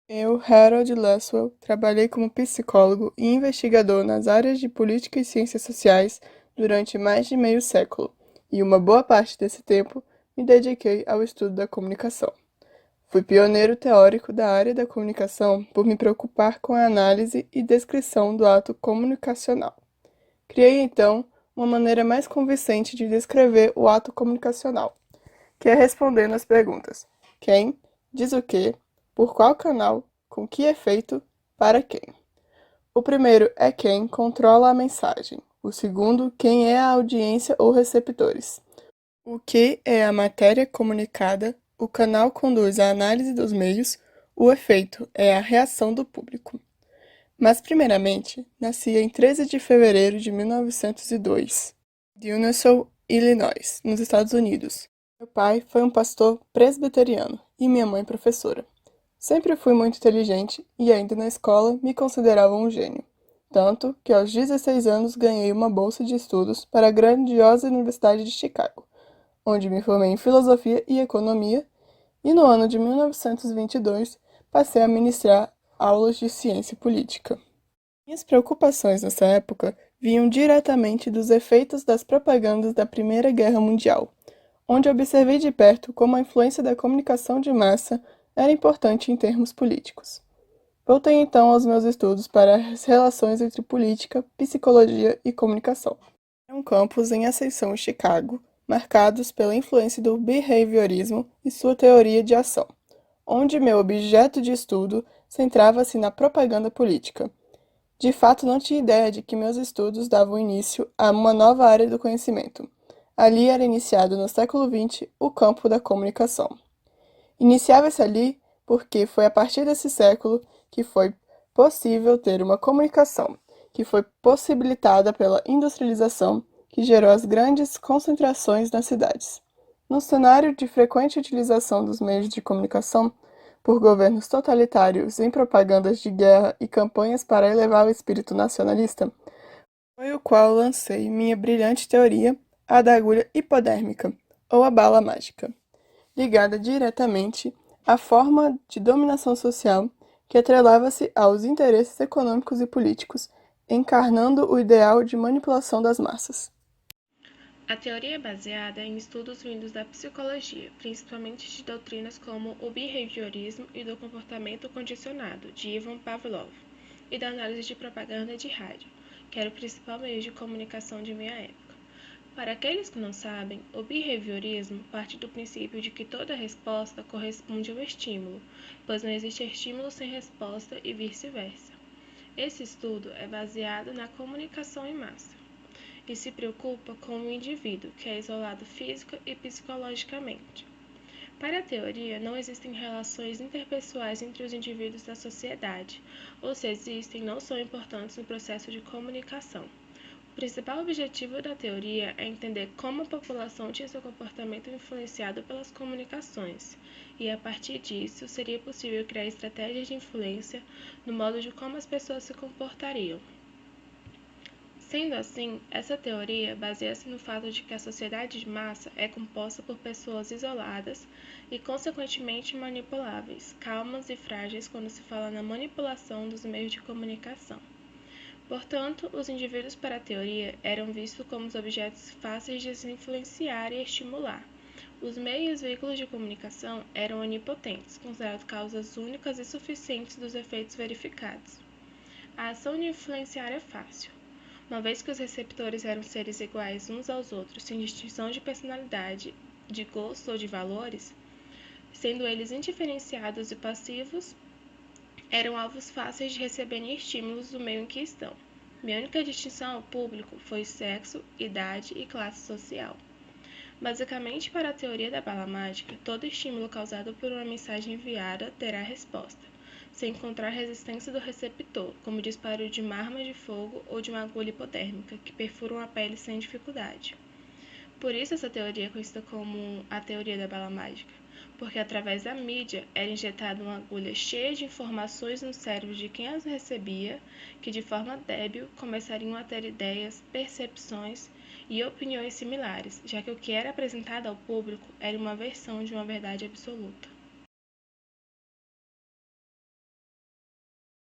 Eu, Harold Lasswell, trabalhei como psicólogo e investigador nas áreas de política e ciências sociais durante mais de meio século, e uma boa parte desse tempo me dediquei ao estudo da comunicação. Fui pioneiro teórico da área da comunicação por me preocupar com a análise e descrição do ato comunicacional. Criei, então, uma maneira mais convincente de descrever o ato comunicacional, que é respondendo as perguntas: quem, diz o quê, por qual canal, com que efeito, para quem. O primeiro é quem controla a mensagem. O segundo, quem é a audiência ou receptores. O que é a matéria comunicada, o canal conduz à análise dos meios, o efeito é a reação do público. Mas, primeiramente, nasci em 13 de fevereiro de 1902, de Unisol, Illinois, nos Estados Unidos. Meu pai foi um pastor presbiteriano e minha mãe professora. Sempre fui muito inteligente e, ainda na escola, me considerava um gênio. Tanto que, aos 16 anos, ganhei uma bolsa de estudos para a grandiosa Universidade de Chicago, onde me formei em filosofia e economia, e no ano de 1922 passei a ministrar aulas de ciência política. Minhas preocupações nessa época vinham diretamente dos efeitos das propagandas da Primeira Guerra Mundial, onde observei de perto como a influência da comunicação de massa era importante em termos políticos. Voltei então aos meus estudos para as relações entre política, psicologia e comunicação. Eram campos em ascensão em Chicago, marcados pela influência do behaviorismo e sua teoria de ação, onde meu objeto de estudo centrava-se na propaganda política. De fato, não tinha ideia de que meus estudos davam início a uma nova área do conhecimento. Ali era iniciado no século XX o campo da comunicação. Iniciava-se ali porque foi a partir desse século que foi possível ter uma comunicação, que foi possibilitada pela industrialização que gerou as grandes concentrações nas cidades. No cenário de frequente utilização dos meios de comunicação por governos totalitários em propagandas de guerra e campanhas para elevar o espírito nacionalista, foi o qual lancei minha brilhante teoria, a da agulha hipodérmica, ou a bala mágica, ligada diretamente à forma de dominação social que atrelava-se aos interesses econômicos e políticos, encarnando o ideal de manipulação das massas. A teoria é baseada em estudos vindos da psicologia, principalmente de doutrinas como o behaviorismo e do comportamento condicionado, de Ivan Pavlov, e da análise de propaganda de rádio, que era o principal meio de comunicação de minha época. Para aqueles que não sabem, o behaviorismo parte do princípio de que toda resposta corresponde a um estímulo, pois não existe estímulo sem resposta e vice-versa. Esse estudo é baseado na comunicação em massa e se preocupa com o indivíduo, que é isolado física e psicologicamente. Para a teoria, não existem relações interpessoais entre os indivíduos da sociedade, ou se existem, não são importantes no processo de comunicação. O principal objetivo da teoria é entender como a população tinha seu comportamento influenciado pelas comunicações, e a partir disso seria possível criar estratégias de influência no modo de como as pessoas se comportariam. Sendo assim, essa teoria baseia-se no fato de que a sociedade de massa é composta por pessoas isoladas e, consequentemente, manipuláveis, calmas e frágeis quando se fala na manipulação dos meios de comunicação. Portanto, os indivíduos para a teoria eram vistos como os objetos fáceis de se influenciar e estimular. Os meios e os veículos de comunicação eram onipotentes, considerados causas únicas e suficientes dos efeitos verificados. A ação de influenciar é fácil, uma vez que os receptores eram seres iguais uns aos outros, sem distinção de personalidade, de gosto ou de valores, sendo eles indiferenciados e passivos, eram alvos fáceis de receberem estímulos do meio em que estão. Minha única distinção ao público foi sexo, idade e classe social. Basicamente, para a teoria da bala mágica, todo estímulo causado por uma mensagem enviada terá resposta, sem encontrar resistência do receptor, como o disparo de uma arma de fogo ou de uma agulha hipodérmica, que perfuram a pele sem dificuldade. Por isso essa teoria é conhecida como a teoria da bala mágica, porque através da mídia era injetada uma agulha cheia de informações no cérebro de quem as recebia, que de forma débil começariam a ter ideias, percepções e opiniões similares, já que o que era apresentado ao público era uma versão de uma verdade absoluta.